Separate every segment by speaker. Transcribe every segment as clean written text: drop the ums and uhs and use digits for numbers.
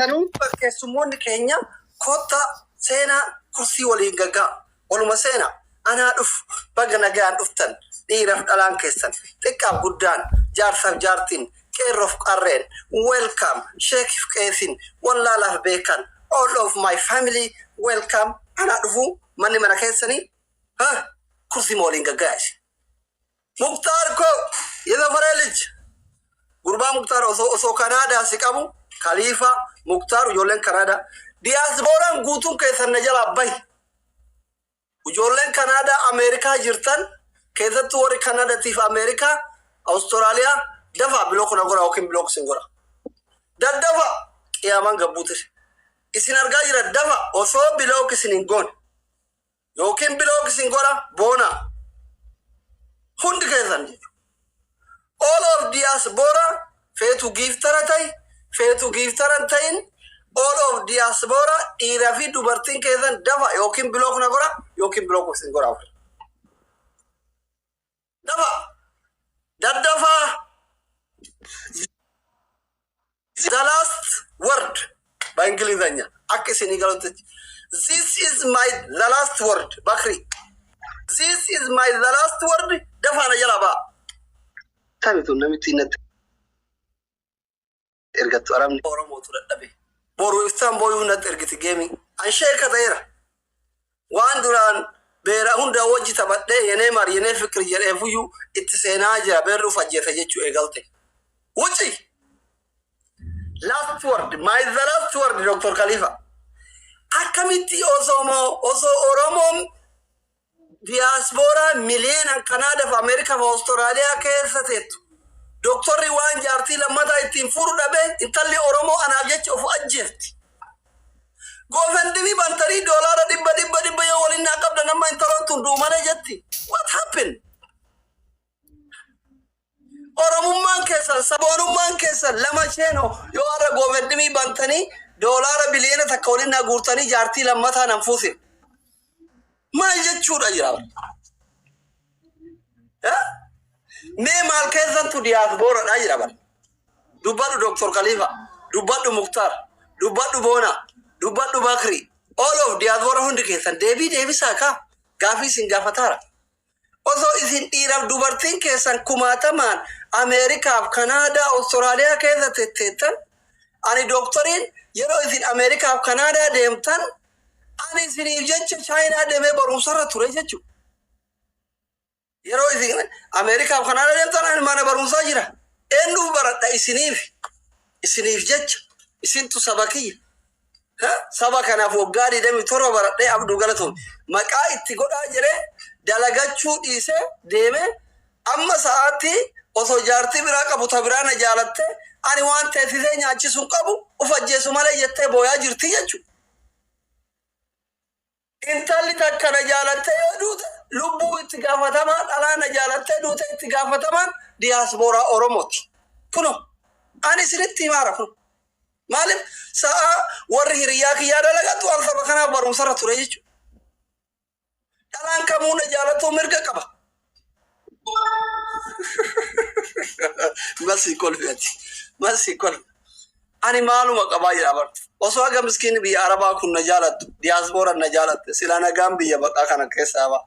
Speaker 1: keessanuu keessummoonni keenya kotta seenaa kursii waliin gaggaa waluma seenaa anaa dhuf baga nagaan dhuftan dhiiraaf dhalaan keessan xiqqaaf guddaan jaarsaaf jaartiin qeerroof qarreen welcome sheekif qeesin wallaalaaf beekan all of my family welcome anaa dhufu manni mana keessanii kursii waliin gaggaa Mukhtar ko yeda farelij Gurba Mukhtar oso Canada sikabu Khalifa Mukhtar ujolen Canada diaspora gutun kesan najala bay ujolen Canada America jirtan kezatu wori Canada tif America Australia dafa blok na gora okin blok singora daddafa yaman gabutir isin arga jira dafa oso blok siningon yokin blok singora bona Hundi kesan all of diaspora fair to give taratai fair to give tarantain all of diaspora irafi dubartin kesan dafa yokin block na gora yokin block sin gora dafa daddafa the last word by Englishanya akisini galot this is my the last word Bakri this is my the last word dafa na jalaba tabitu namitinat ergatu aram oromo tuddabe boru istanbul unat ergiti gaming an sheeka tayra wanduran bera hunda wajji tabadde yene mar yene fikri jere fuyu ittisena ja beru fajjeta jechu egalte wuci last word my the last word Dr. Khalifa akamiti oso oromo diaspora million Canada of America of Australia kesatet Dr. Riwan jarti lamada itin furu dabe intalli oromo anajech of ajert govendimi bantari dollar dibba yo walina qabla nama intalontu du manajati what happened oromo man kesa sabonu man kesa lama cheno yo ara govendimi bantani dollar billion takawlina gurtani jarti lamata nanfusi ما يجتشور أجرام ما مال كذا تديات بورا أجرام دبادو دكتور خليفة دبادو مختار دبادو بونا دبادو بكري all of diat bora hundi kesan Devi saka gafi singafatara also isin irab dubartin kesan kumataman America Canada Australia keza tetetan ani doktorin yero isin America Canada demtan ani sinif jecha China deme barumsara ture jechu yero isin America Canada demtan ani mana barumsa jira endu barata isinif jecha isintu sabaki sabakana fogari demi toro barade abdu galaton maqa itti goda jire dalagachu dise deme amma saati oso jarti bira qabu tabirana jalatte ani wante tise nyaachi sun qabu ufajjesu male yette boya jirti jechu intalli takkana jalatte yodute lubbu itti gafatama alana jalatte dute itti gafatama diaspora oromoti kuno ani sinitti mara kuno Malim saa warri hiriyaa kiyyaa dalagatu alfaba kana barumsarra ture jechuudha. Dhalaan kamuuna jaalatu mirga qaba. Masi kol. Ani maaluma qabaa jedha bar. Osoo aga miskiin biyya Arabaa kun na jaalatu, diyaaspoora na jaalatte, silaa nagaan biyya baqaa kana keessaa ba'a.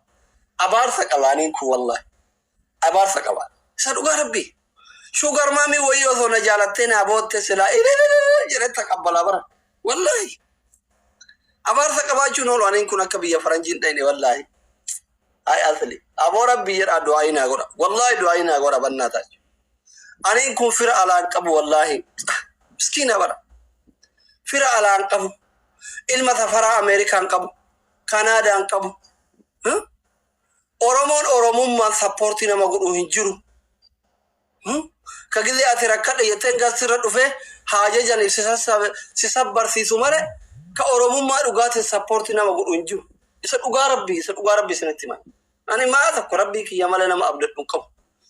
Speaker 1: Abaarsa qabaaniin kun wallahi. Abaarsa qabaan. Isa dhugaa rabbii. Sugar mami wayo so na jalatte na botte sila jere takabbala bara wallahi abarsa qabachu no anin kun akabiya faranjin dayne wallahi ay asli abora biyar aduayina gora wallahi duayina gora bannata anin kun fira ala qabu wallahi miskina bara fira ala qabu ilma safara american qabu canada qabu oromon man supportina magudu hinjiru kagili atirakada yetenga sirra dhufe haaje jani sisabbar sisumare ka oromummaa dhugaate support nama godhunju isa dhugaa rabbi sanatti ma ani ma ta ko rabbi ki yamala nama abdadun qabu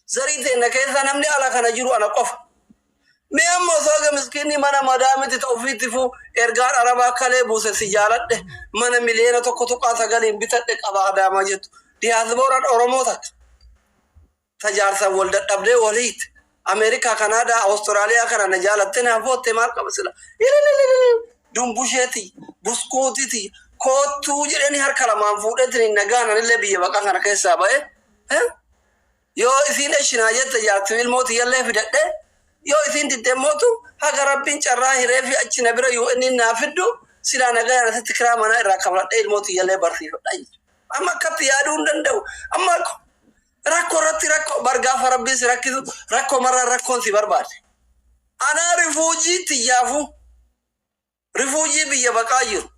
Speaker 1: zarite na kaysa namni ala kana jiru ana qof me amma soga miskini mana madamati tawfiti fu ergar araba kale buse sijaladde mana milena tokko tuqa sagalin bitadde qaba adama jettu diaspora oromo tak tajarsa wolda dabde walit أمريكا كندا أستراليا كان نجالتنا فوت مارك مثلا دمبوشتي بسكوتي كوتو جرني هركلا منفودتني نجانا اللي بيبقى كان كيسا باي ها يو إذن إيشنا يتجاتو الموت يلا في ده يو إذن تدموتو هذا ربين شراه رافي أجنا برا يو إني نافدو سلا نجانا تتكرام أنا إراكمل الموت يلا برثي أما كتيادون دندو أما rakko irratti rakko bargaafa rabbiin si rakkisu rakko marra rakkoon si barbaade. Anaa rifuujii tiyyaafu rifuujii biyya baqaa jiru.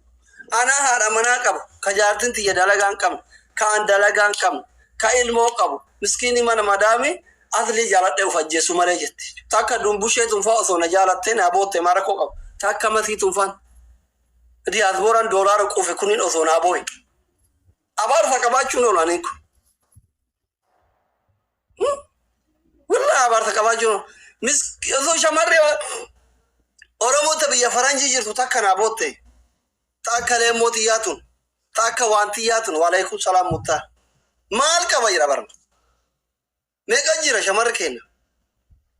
Speaker 1: Anaa haadha manaa qabu ka jaartin tiyya dalagaan qabnu ka an dalagaan qabnu ka ilmoo qabu miskiini mana madaami asli jaaladhee uf ajjeesu malee jetti. Takka dumbushee tunfaa osoo na jaalattee na bootte maa rakkoo qabu. Takka matii tunfaan. Diyaasbooraan doolaara quufe kuniin osoo naa boohe. Abaarsa qabaachuun oolanii kun. والله أبارك أباجون مس يزو شمرة أورمو تبي فرنجي جرتو تاكنا بوتة تاكله موتياتون تاكا وانتياتون وعليكم السلام متا مالك بايرا برن ميجا جيرا شمرة كين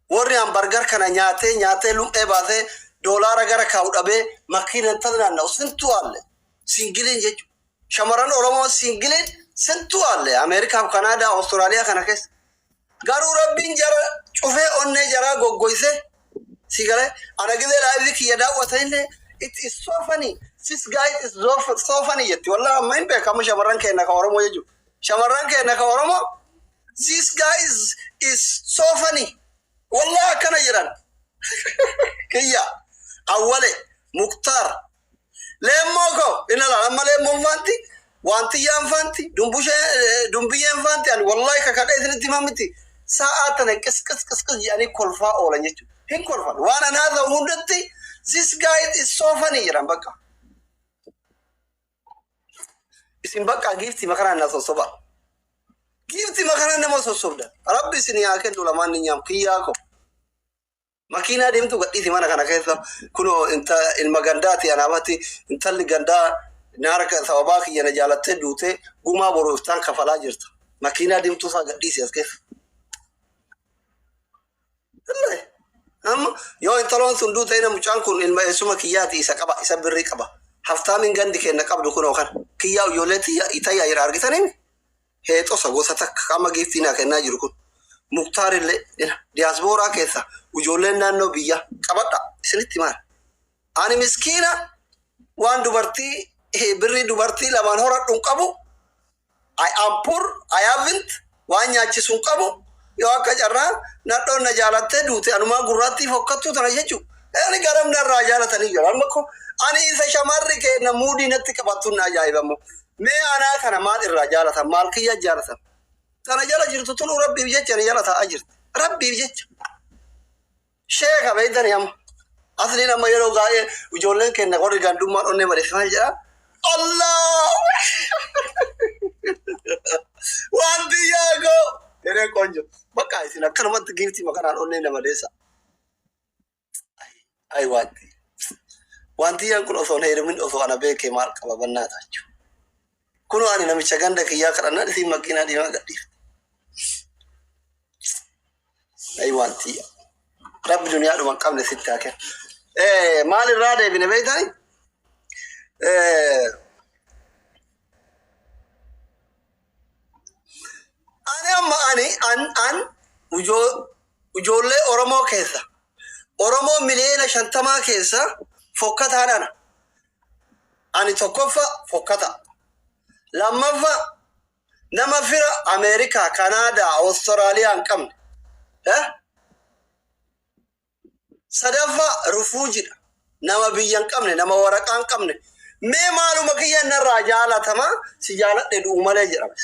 Speaker 1: ورني أم برجر كنا نياته لوم إبادة دولار أجر كاود أبي ماكين تدنا نو سنتوال سينجلين جت شمران أورمو سينجلين سنتوال أمريكا وكندا أستراليا كنا كيس garuu rabbiin jara cufee onnee jaraa goggoyse sigale ana gidee laabii kiyya daawwata illee it is so funny this guy is so funny jetti wallahi amma hin beekamu shamarran keenya ka oromoo jechuudha shamarran keenya ka oromoo this guy is so funny wallahi akkana jiran kiyya awwale muktaar leemmoo ko inala amma leemmoo fanti wanti yaan fanti dumbiyyeen fanti ani wallahi kakadhee isinitti mamiti ساعات كس يعني كلفا أولا نيجو هين كلفا وانا هذا وندتي this guy is so funny يرام بقى اسم بقى جيفتي مكان الناس الصبر جيفتي مكان الناس الصبر ربي سني أكل ولا ما نيام كياكو ماكينة دي متو قديتي ما أنا كنا كذا كنوا أنت المجندات أنا باتي أنت اللي جندا نارك ثوابك ينجالت دوته قوما بروفتان كفلا جرت ماكينة دي متو قديتي كيف الله أما يو إنتلون سندو تينا مچان كون إلما يسوما كياتي إسا قبا إسا بري قبا حفتا من غندي كينا قبدو كنو خان كياو يوليتي إتايا إرارغي تانين هيتو سغوسا كاما جيفتينا كينا جرو كون مختار اللي دياسبورا كيسا وجولين نانو بيا قبطا إسنتي مار أنا مسكينة وان دوبرتي بري دوبرتي لمان هورا دونقبو I am poor I haven't وان ياچي سونقبو yoo akka jarraa nadhoon na jaalattee duute anumaa gurraattii fokkattuu tana jechuudha. Ani garam narraa jaalatanii jiru. Amma ko ani isa shamarri keenya muudii natti qabattuun na ajaa'ibamu. Mee anaa kana maal irraa jaalatan maal kiyya jaalatan. Tana jala jirtu tun rabbiif jecha ni jala taa'aa jirti. Rabbiif jecha. Sheeka beeytani amma. Asliin amma yeroo gaa'ee ijoolleen keenya qorri gandummaan onnee mareeffama jedha. Allah! Wanti yaagoo! Tere konjo. Bakka isin akkanumatti giifti makanaan onnee nama deessa. Ay wanti. Wanti yaan kun osoo heerumin osoo ana beekee maal qaba bannaa taachuu. Kunoo ani namicha ganda kiyyaa kadhannaa isin makiinaa deemaa gadhiifte. Ay wanti. Rabbi duniyaadhuma hin qabne sitti haa kennu. Maal irraa deebine beektani? Ani amma an ijoollee Oromoo keessa Oromoo miliyoona 50 keessa fokkataadhaan ani tokkoffa fokkata lammaffa nama fira Ameerikaa Kanaadaa Awustiraaliyaa hin qabne sadaffa rufuujidha nama biyya hin qabne nama waraqaa hin qabne mee maaluma kiyya narraa jaalatama si jaaladhe du'u malee jedhama.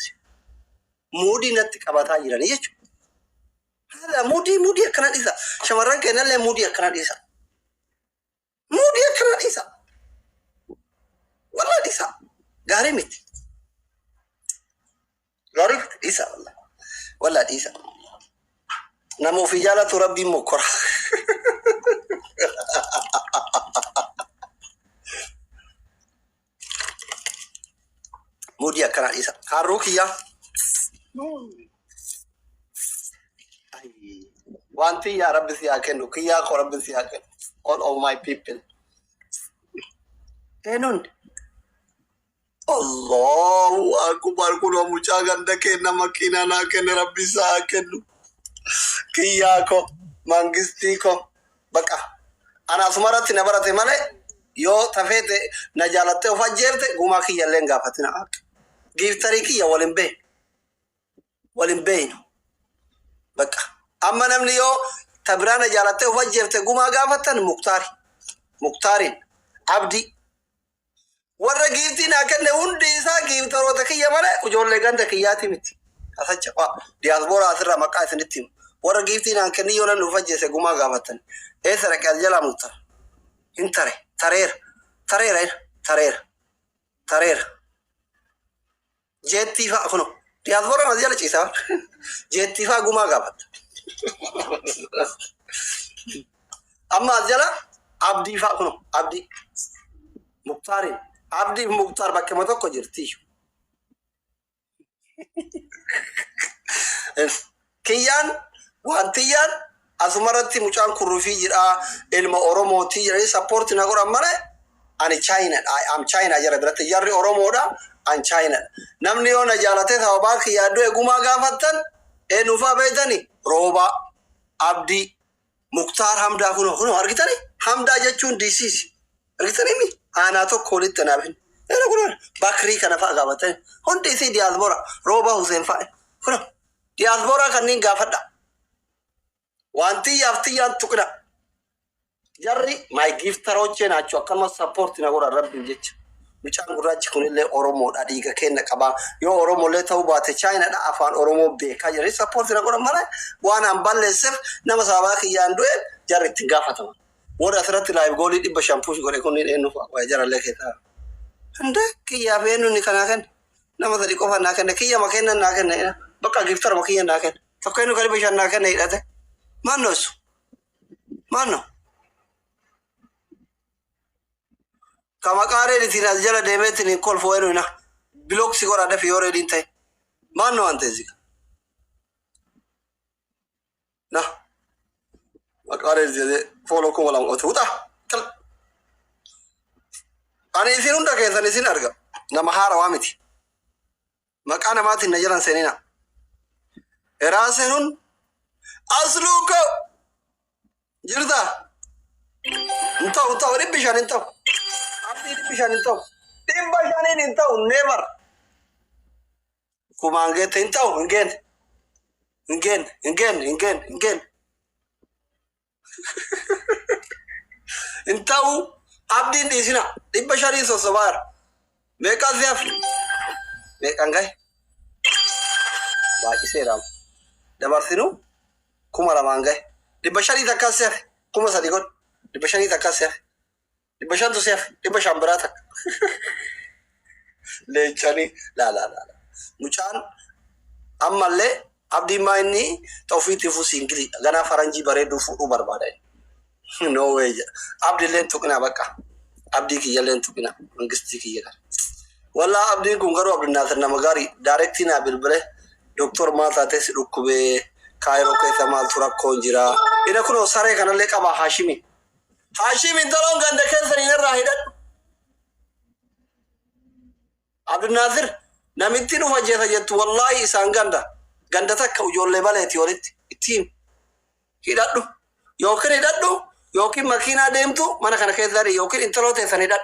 Speaker 1: مودي نتقبضها يراني يجو هذا مودي أكنا ديسا شمران كنا له مودي أكنا ديسا والله ديسا غارمت ديسا والله ديسا نمو في جالة ربي مكرة مودي أكنا ديسا هاروكيا وانتي يا رب سياكن وكيا رب سياكن all of my people كنون الله أكبر كل مجاعد كنا مكينا ناكن ربي ساكن كياكو مانجستيكو بقى أنا سمرت نبرت ماله يو تفيت نجالته وفجرت قوما كي يلين قافتنا جيب تريكي يا ولين بين بقى أما نمني يو تبران نجالته وفجرت قوما قافتنا مختارين عبدي warra giiftiin akkanne hundi isaa giiftaroota kiyya malee ijoollee ganda kiyyaati miti. Asacha diyaasboora asirraa maqaa isinitti himu. Warra giiftiin akkanni yoo nan dhufa jeese gumaa gaafatan. Eessa dhaqee as jalaa muktar. Hin tareera. Jeettii fa'a kuno. Diyaasboora as jala ciisaa. Jeettii fa'a gumaa gaafata. Amma as jala abdii fa'a kuno. Abdii. Muktaarin. Abdi Mukhtar bakke ma tokko jirti. Kiyyaan wantiyyaan asumarratti mucaan kurrufii jira ilma Oromootii jira support na godhan malee ani China am China jira biratti jarri Oromoodha an China namni yoo na jaalatee sababaa kiyyaaddu eegumaa gaafattan eenyufaa beeytani Rooba Abdi Mukhtar Hamdaa kuno argitani Hamdaa jechuun diisiisi argitani mi أنا تقول التنابين أنا أقول بكري كنا فاقا بتن هون تيسي دياسبورا روبا حسين فاي كنا دياسبورا كنين قافدا وانتي يفتي أن تكنا جري ماي gift تروتشي ناتشوا كما support نقول الرب بيجت مشان قراج كوني له أورومو أديك كنا كبا يو أورومو له تهو بات China نا أفان أورومو بيكا جري support نقول ماله وانا أمبال سف نما سباك ياندوه جري تنقافة ورا ثرت لايف قولي دي بشامبوش قولي كوني إنه ويجرى لك هذا هندا كي يا بينو نكناكن نما ذلك كوفا ناكن كي يا مكان ناكن هنا بقى جفتر مكين ناكن فكينو قالي بشان ناكن هيدا ما نوس ما نو كما قاري لتينا جلا ديمت نقول فوينو هنا بلوك سيقول هذا في يوري دينتاي ما نو أنت زيك نا أقارن زي فولو كم لام أتوتا كل أنا يصيرون ده كذا نسين أرجع نمهار وامتي مكان ما تنجلان سنينا إراسنون أسلوك جردا انتو ربيشان انتو أبدي ربيشان انتو ربيشان انتو never كمانجت انتو إنجن انتو عبدين ديسنا ربيشان سوسوار ميكا زيف ميكا نجاي باقي سيرام دبارسينو كوما رمانجاي ربيشان تكاسيف كوما ساديكون ربيشان تكاسيف ربيشان توسيف ربيشان براتك ليشاني لا مچان أما اللي عبدي ما إني توفيتي فوسينكلي غنا فرنجي بريدو فوتو برباداي no way عبدي لين تكنا بكا عبدي كي يلين تكنا منغستي كي يلا والله عبدي كونغرو عبد الناصر نمغاري دايركتينا بالبله دكتور ما تاتس ركبه كايرو كيسا مال ترا كونجرا إذا كنوا ساري كنا لك أبا هاشمي تلون كان دكان سرينا راهيدا عبد الناصر نمتين وجهه جت والله سانغاندا غندتك وجول لباله تيوريت تيم هيدادو يوكن هيدادو يوكن ماكينة ديمتو مانا كان كيزاري يوكن انتلو تيسان هيداد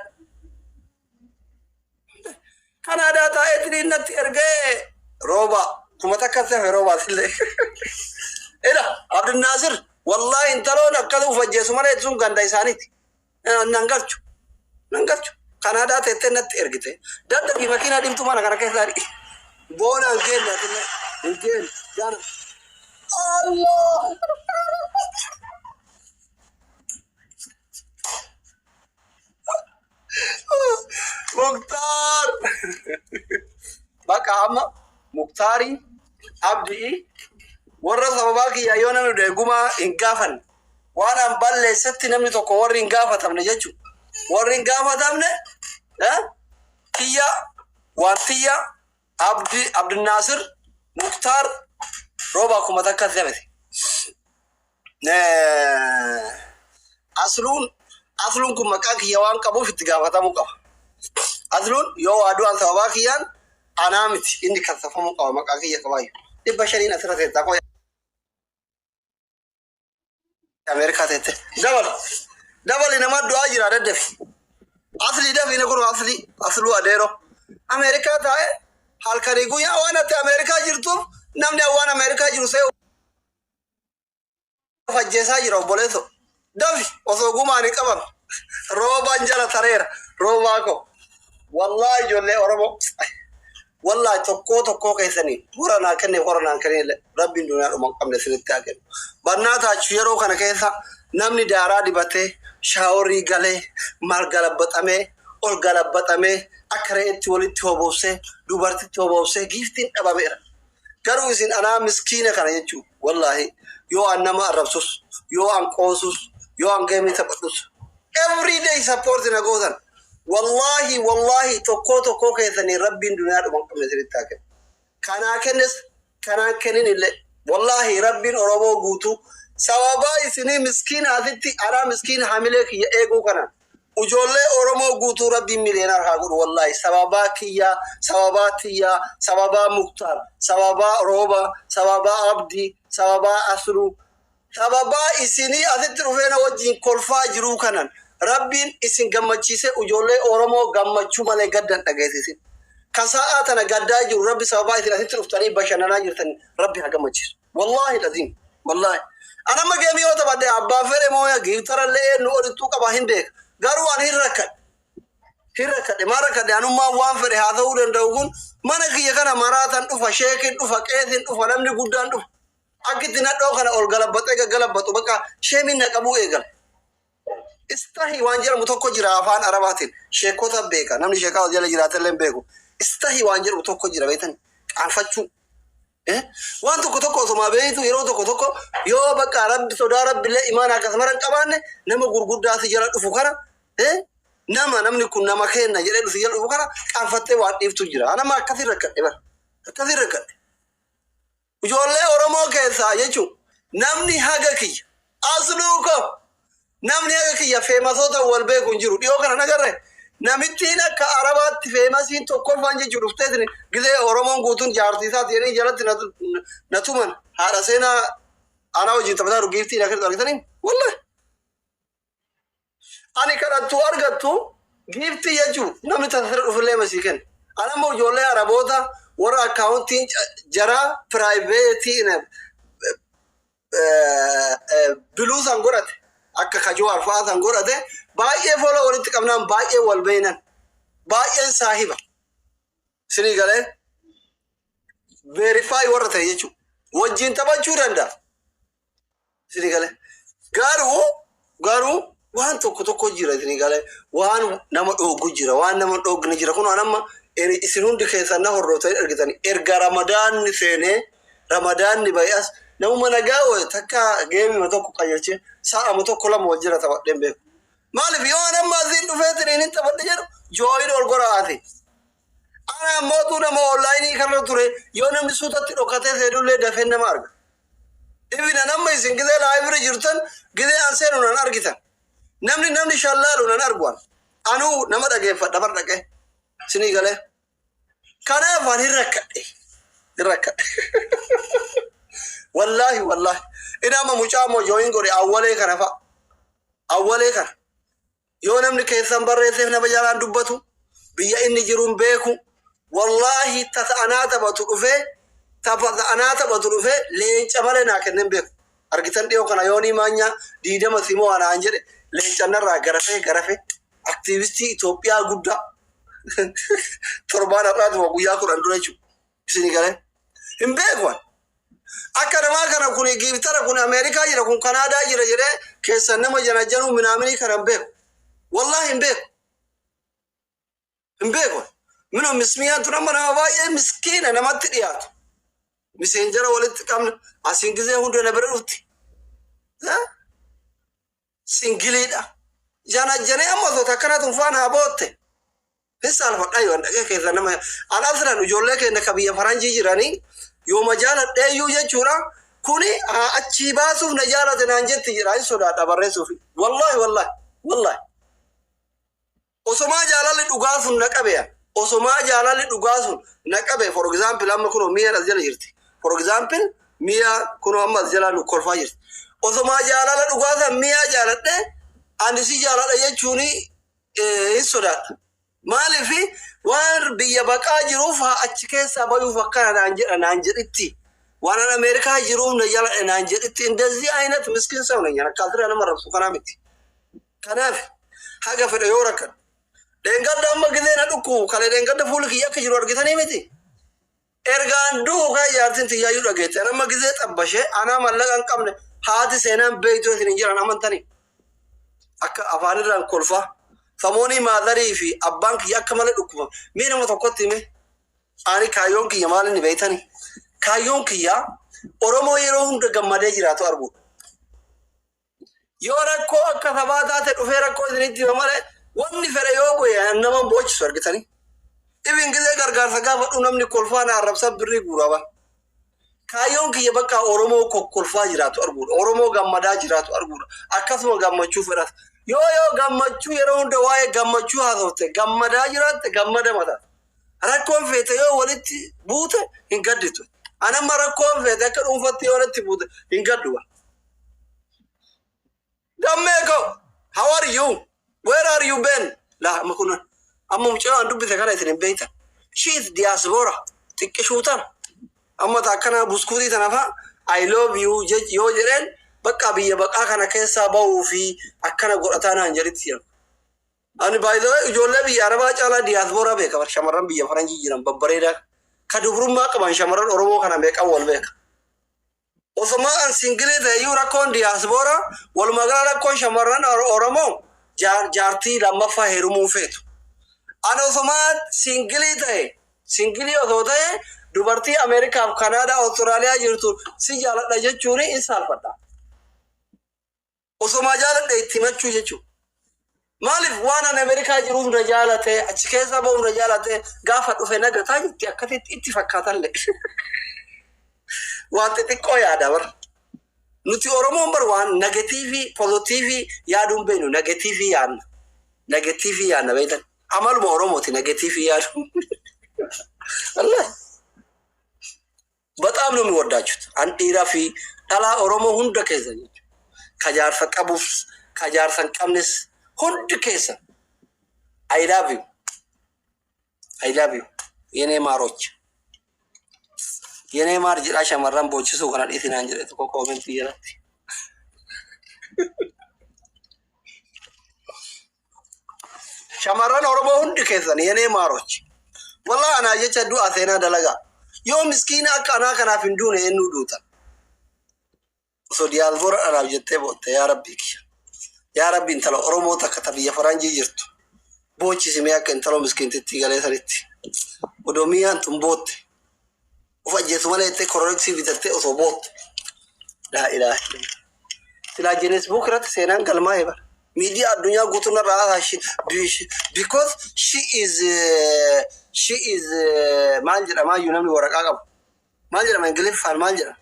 Speaker 1: كان هذا تايتني نتي ارغي روبا كمتا كسف روبا سيلي إلا عبد الناصر والله انتلو نكدو فجيسو مانا يتسون غندا إسانيتي نانغالچو كان هذا تيتن نتي ارغيتي دادا في ماكينة ديمتو مانا كان كيزاري بونا الجين جانا الله مختار بقى أما مختاري عبدي ورا سبباك يا يونا ندعوما إنكافن وانا مبالي ستي نمني توكو ورا إنكافة تمني جاتشو ورا إنكافة تمني كيا وانتيا عبد الناصر مختار روبا كما تكذبت asluun kun maqaa kiyya waan qabuuf itti gaafatamuu qaba. Asluun yoo adu'aan sababaa kiyyaan anaa miti inni kaffafamuu qaba maqaa kiyya qabaayu. 500 asirra teettaa qoya. Ameerikaa teette. Dabali nama du'aa jira daddafi. Asli dafi ne kun asluu adeero. Ameerikaa taa'e halkanii guyyaa waan ati Ameerikaa jirtuuf namni waan Ameerikaa jiru see fajjeesaa jira obboleesso. Dafi osoo gumaanii qaban roobaan jala tareera roobaa ko. Wallahi ijoollee Oromoo wallahi tokkoo keessanii horanaa kennee horanaan kennee rabbiin duniyaa dhumaan qabne sinitti haa kennu. Bannaa taachuu yeroo kana keessa namni daaraa dibatee shaaworii galee maal galabbaxamee ol galabbaxamee akka re'eetti walitti hoboosee dubartitti hoboosee giiftiin dhabameera. Garuu isin anaa miskiina kana jechuu wallahi yoo an nama arrabsus yoo an qoosus yoo an geemii taphadhus every day support na gootan. Wallahi tokkoo keessanii rabbiin duniyaa dhumaan qabne sinitti haa kennu. Kanaa kennin illee wallahi rabbiin Oromoo guutuu sababaa isinii miskiina asitti anaa miskiina hamilee kiyya eeguu kanaan ijoollee Oromoo guutuu rabbiin miliyoonar haa godhu wallahi sababaa kiyyaa sababaa tiyyaa sababaa Muktaar sababaa Rooba sababaa Abdii sababaa Asluu sababaa isinii asitti dhufeena wajjin kolfaa jiruu kanaan rabbiin isin gammachiise ijoollee Oromoo gammachuu malee gaddan dhageessisin. Kan sa'aa tana gaddaa jiru rabbi sababaa isin asitti dhuftanii bashannanaa jirtan rabbi haa gammachiisu. Wallahi laziim wallahi. Ana ma geemii yoo taphadhe abbaa fedhe mooya giiftarallee nu odittuu qaba hin beeka. Garuu ani hin rakkadhe maa rakkadhe anummaa waan fedhe haa ta'uu danda'u kun mana kiyya kana maraatan dhufa sheekin dhufa qeesin dhufa namni guddaan dhufa. Akkitti nadhoo kana ol galabbaxee gaggalabbatu bakka sheemin na qabuu eegala. Istahi waan jedhamu tokko jira afaan Arabaatiin sheekota beeka namni sheekaa jala jiraatallee hin beeku. Istahi waan jedhamu tokko jira beektan qaanfachuu. Waan tokko osuma beeytu yeroo tokko yoo bakka rabbi sodaa rabbillee imaana akkasuma hin qabaanne nama gurguddaa si jala dhufu kana namni kun nama kenna jedhee dhufu jala dhufu kana qaanfattee waan dhiiftu jira. Anama akkasii rakkadhe bara. Akkasii rakkadhe. Ijoollee Oromoo keessaa jechuun namni haga kiyya asluu ko namni haga kiyya feemasoota wal beeku hin jiru. Dhiyoo kana nagarre namittiin akka Arabaatti feemasiin tokkoffaan jechuu dhufteetin gisee Oromoon guutuun jaartiisaati jedhanii jalatti na tuman haadha seenaa anaa wajjin taphataa jiru giiftii na kennu argitanii wallahi. Ani kadhattuu argattu giiftii jechuu namni tasira dhufillee masii kenna. Anammoo ijoollee Araboota warra akkaawuntiin jaraa piraayiveetii biluusan godhate akka kajoo arfaasan godhate baay'ee foloo walitti qabnaan baay'ee wal beeynan baay'een saahiba sinii galee veerifaayi warra ta'e jechuudha wajjin taphachuu danda'a sinii galee garuu waan tokko jira sinii galee waan nama dhoogu jira waan nama dhoogne jira kun anamma isin hundi keessan na hordoftanii argitanii erga ramadaanni seenee ramadaanni bay'as namuma nagaa wayi takka geemima tokko qayyachee sa'ama tokko lama wajjira taphadheen beeku. Maaliif yoo anamma asiin dhufeetiin inni taphadhe jedhu jooyin ol goraate. Ana ammoo nama onlaayinii kanarra ture yoo namni suutatti dhokatee seenullee dafee nama arga. Ibina namma isin gisee laayibiri jirtan gisee an seenu nan argitan. Namni shallaalu nan arguan. Anuu nama dhageeffadha bar dhaqee. Sinii galee. Kanaaf an hin rakkadhe. Wallahi. Inama mucaa moo jooyin godhe awwalee kana fa'a. Awwalee kana. Yoo namni keessan barreesseef nama jalaan dubbatu biyya inni jiruun beeku wallahi tasa'anaa taphatu dhufee leenca malee naa kennan beeku. Argitan dhiyoo kana yoonii maanyaa 20 simoo anaan jedhe leencannarraa garafe aktiivistii Itoophiyaa guddaa torbaan har'aatuma guyyaa 10 dura jechuudha. Isinii galee hin beeku. Akka namaa kana kun giiftara kun Ameerikaa jira kun Kanaadaa jira jedhee keessan nama janajjanuu minaaminii kana hin beeku. Wallahi hin beeku. Minoo mismiyaan tun amma nama baay'ee miskiina namatti dhiyaatu. Miseenjara walitti qabna asiin gisee hunda na bira dhufti. Singiliidha. Janajjanee amma osoo takkana tun faana haa bootte. Hisaalfadhaa yoo dhaqee keessa nama alasran ijoollee keenya ka biyya faranjii jiranii yoo majaaladheeyyuu jechuudha كوني أتشيباسو نجارة نانجت تجرا سودا تبرسو في والله osoma jaalali dhugaasun naqabeya osoma jaalali dhugaasun naqabe for example amma kuno miya azjala jirti for example miya kuno amma azjala nu kolfa jirti osoma jaalala dhugaasan miya jaaladhe andisi jaalada jechuuni soda maalifi waan biyya baqaa jiruuf achi keessa bayuuf akkana naan jedhitti waan Ameerikaa jiruuf na jala naan jedhitti እንደዚህ አይነት ምስኪን ሰው ነኝ አካትራ ለመረሱ ከናምቲ ከናፍ haga fedhe yoo rakkan dengadda amma gisee na dhukku kale dengadda fuula kiyya akka jiru argitanii miti ergaan duukaa ijaartin tiyyaayyuu dhageette amma gisee xabbashee anaa mallaqa hin qabne haati seenaan beeytoo isin hin jiran amantanii akka afaanirraan kolfaa samoonii maadarii fi abbaan kiyya akka malee dhukkuma mii nama tokkotti hime ani kaayyoon kiyya maal inni beeytanii kaayyoon kiyya Oromoo yeroo hunda gammadee jiraatu arguudha yoo rakkoo akka sabaa taate dhufee rakkoo isinitti hima malee wanni fedhe yoo bu'e nama boochisu argitanii ibin gisee gargaarsa gaafadhu namni kolfaan arrabsa birrii guuraba kaayyoon kiyya bakka Oromoo kokkolfaa jiraatu arguudha Oromoo gammadaa jiraatu arguudha akkasuma gammachuu fedhata yoo gammachuu yeroo hunda waa'ee gammachuu haasofte gammadaa jiraatte gammada mataa rakkoon feete yoo walitti buute hin gadditu anamma rakkoon feete akka dhuunfatti yoo walitti buute hin gadduwa Dameko, how are you? Where are you been? La makuna. Amma mchana andubi thakana itin beita. She is diaspora. Tikishutan. Amma takana buskuti tanafa. I love you. Yo jiren. Baka biya baka kana kesa bawu fi akana goratana anjaritia. Ani by the way, ujolle biya araba chala diaspora beka. Shamaran biya faranji jiran babbareda. Kadubrum mak ban shamaran Oromo kana beka wal beka. Osoma an single the Euracon diaspora, wal magara con shamaran or Oromo, jarti la mafa herumu fetu. An Osoma singly otode, Dubarti America, Canada, Australia, Yurtu, Sijala Jachuri in Salvata. Osoma Jala de Timachu Jechu. Malif one an America Jerum Rajalate, a Chikesa Bom Rajalate, Gafat of a Nagatan, Tiakatit Itifakatan. Wanti xiqqoo yaada bar nuti Oromoon bar waan negatiivii pozitiivii yaaduun beenu negatiivii yaadna beektan amaluma Oromooti negatiivii yaadu Allah በጣም ነው የሚወዳችሁት አንዲራ ፊ ዳላ ኦሮሞ ሁንደ ከዘ ከጃርፈ ቀቡፍ ከጃርፈን ቀምንስ ሁንድ ከዘ I love you የኔ ማሮች የኔ ማር ጅራ ሸመራን ቦችሱ ከናል ኢቲናን ጅራ ተኮ ኮሜንት ይራት ሸመራን ኦሮሞ ሁንድ ከዘን የኔ ማሮች ወላ አና የቸዱ አቴና ደለጋ ዮ ምስኪና አካና ከና ፍንዱን የኑ ዱታ ሶ ዲያልቮር አራብ ጀቴ ቦተ ያ ረቢ እንተሎ ኦሮሞ ተከተብ የፈራንጂ ጅርቱ ቦቺ ሲሚያከ እንተሎ ምስኪን ትቲ ገለ ሰሪቲ ኦዶሚያን ቱምቦት وفجأة مالته كوركسي بترتي أصوبات لا إله إلا الله تلا جنس بكرة سينان كلمة هبة media الدنيا قطنا رأها because she is مالجرا ما ينامي ورقة قب مالجرا ما ينقلب فان مالجرا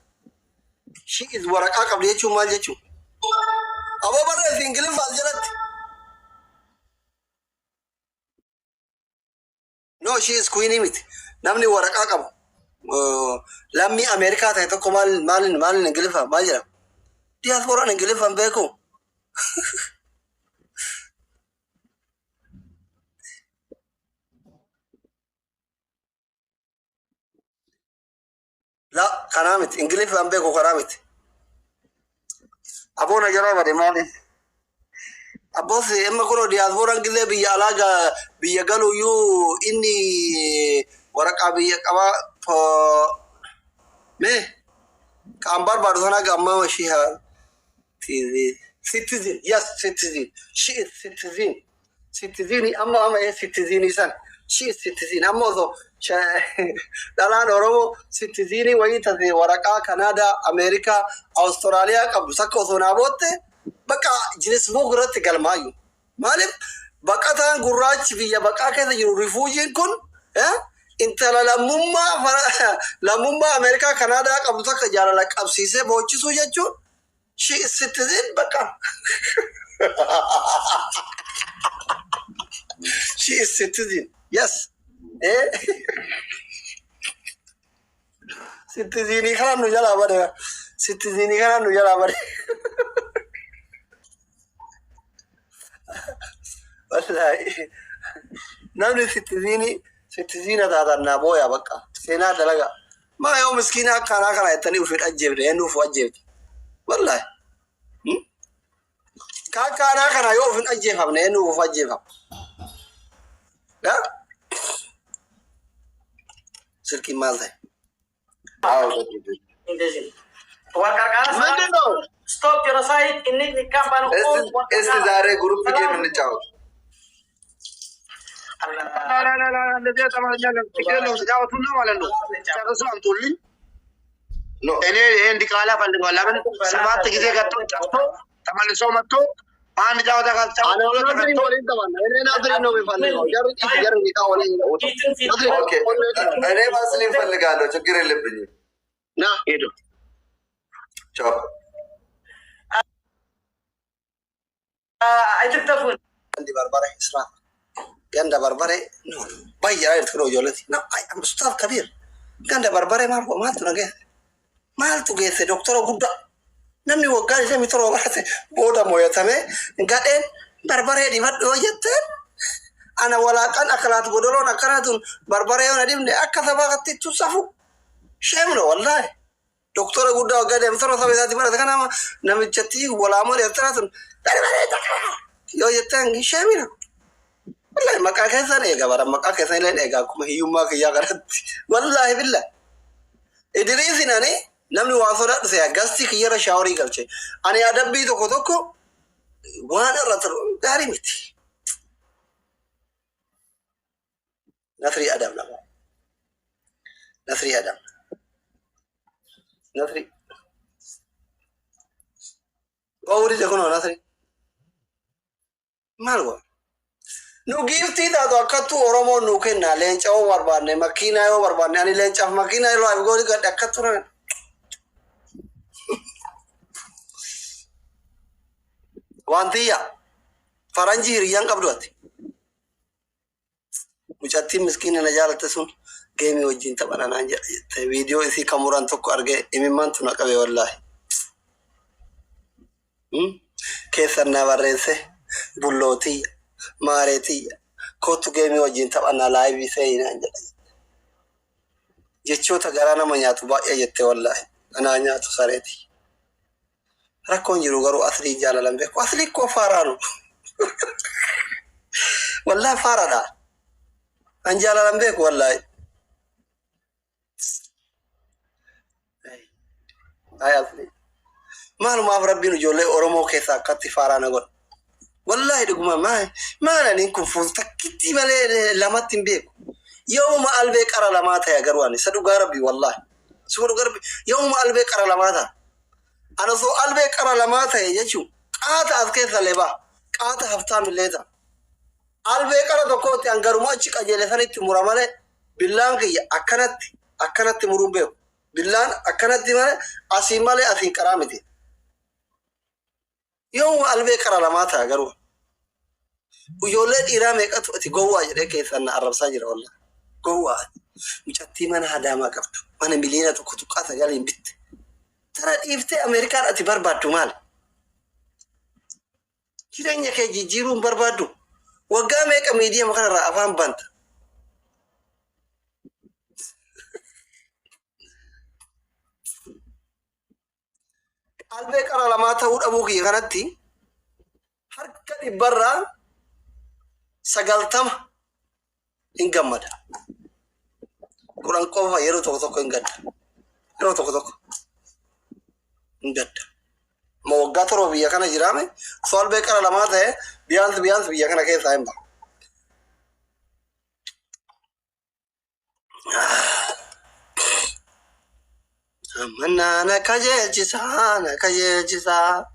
Speaker 1: she is ورقة قب ليشو مالجرا أبا بدر في ينقلب فالجرات no she is queen imit نامني ورقة قب لامي أمريكا تهتو مال نجلفها ما جرا diaspora نجلفها بيكو لا كرامت انجلفها بيكو كرامت أبونا جرا بدي مالي أبوس إما كنو diaspora نجلف بيجالاجا بيجالو يو إني ورقة بيجاوا me kambar bardona gamma washiha citizen yes citizen she is citizen amma citizen isan she is citizen amma so dalan oromo citizen wayita de waraka Canada America Australia qabdu sakko sona botte baka jinis bograt galmayu malif bakatan gurrach biya baka ka jiru refugee kun انت لمما امريكا كندا قبضتك جال لك ابسيسه بوچسو جچو شي citizen بقى she is citizen yes eh citizen kana nu jala bare citizen kana nu jala bare والله نحن ستزين هذا النابويا بقى سينا دلقا ما يوم مسكينة كان يتني في الأجيب لأنه في أجيب والله كان يوم في الأجيب هم لأنه في أجيب لا سلكي مال ده
Speaker 2: stop genocide ini kapan
Speaker 1: este zare grup ke من نجاو لا ده طبعا فكره لو سجاوة تقولنا ولا لو ترسو عم تقول لي no ini yang dikala paling wala kan sabat gize gatto tamal so matto maan jawa da gatto ana wala nadri wala taman ene nadri no befalle jaru ni ka wala okay ene maslim falgalo ችግር የለብኝም ና ሄዶ ቻው አይተክተፉን እንዲ በርበሬ ስራ ገንደ በርበሬ ነው ባያ ይልትሮ ጆለቲ ነው አይ አምስታፍ ከቢር ገንደ በርበሬ ማልቱ ነገ ማልቱ ጌተ ዶክተር ጉዳ namni waggaa isa mitoro barate booda moyatame gadeen barbaree dibadho jette ana walaqan akalat godolon akaratun barbaree ona dimne akka sabaqatti tusafu shemno wallahi doktora guddaa waggaa deemtoro sabitaati barate kana namichatti walaamo deemtaratun yoo jettan shemino wallahi maqaa keessan eega bara maqaa keessan illeen eega akkuma hiyyummaa kiyyaa kanatti wallahi billah idriisinani namni waa sodaadhu se agasti kiyyara shaaworii galche ani adabbii tokko tokko waan irra turu gaarii miti nasri adam nama nasri adam nasri gawri jakono nasri malwa nu gifti taatu akkattu oromoo nu kenna leenca oo barbaanne makiinaa yoo barbaanne ani leencaaf makiinaa yeroo abgooni gadhe akkattu wantiya faranji hiriyan qabduati mucatti miskina na jaalate sun geemi wajjin taphananaan jedhe viidiyoo isii kamuran tokko arge imimmaan tuna qabe wallahi keessan na barreesse bullootiya maareetiya kootu geemi wajjin taphannaa laayivii seeyinaan jedhe jechoota garaa nama nyaatu baay'ee jette wallahi anaa nyaatu sareeti rakkoon jiru garuu asli jaalalan beeku asli ko faaraanu wallahi faaraadha an jaalalan beeku wallahi ay asli maalumaaf rabbiin ijoollee oromoo keessaa akkatti faaraana godha wallahi dhuguma maalaniin kun fuul takkitti malee lamatti hin beeku yooma albee qara lamaa ta'e garuu ani isa dhugaa rabbi wallahi isa dhugaa rabbi yooma albee qara lamaa ta'a أنا سو ألبي كرا لما تهي يجو قاتا أذكي ثلبا قاتا هفتا من ليتا ألبي كرا دكوتي أنقروا ما أجيك أجيلي تمرامالي بلان كي أكنت تمرون بلان أكنت تمرامالي أسيمالي أسين كرامتي يوم ألبي كرا لما تهي قروا ويولد إرامي كتو أتي قوة جري كيسان عرب ساجر والله قوة مجتي من هذا ما كفتو من ملينة كتو قاتا قالين بيت ترى إفتى أمريكا أتبار بادو مال كده إنك يجيرون بربادو وقامك أميديا مكان رأفان بانت البيك أنا لما تقول أبوك يغنتي حركة برا سقلتم إن جمد قرآن قوة يرو توك إن جد يرو توك Enggak. Mau gator biya kana jirame soal bekara lama teh bians biya kana kayak saya mbak. Mana na kaje jisa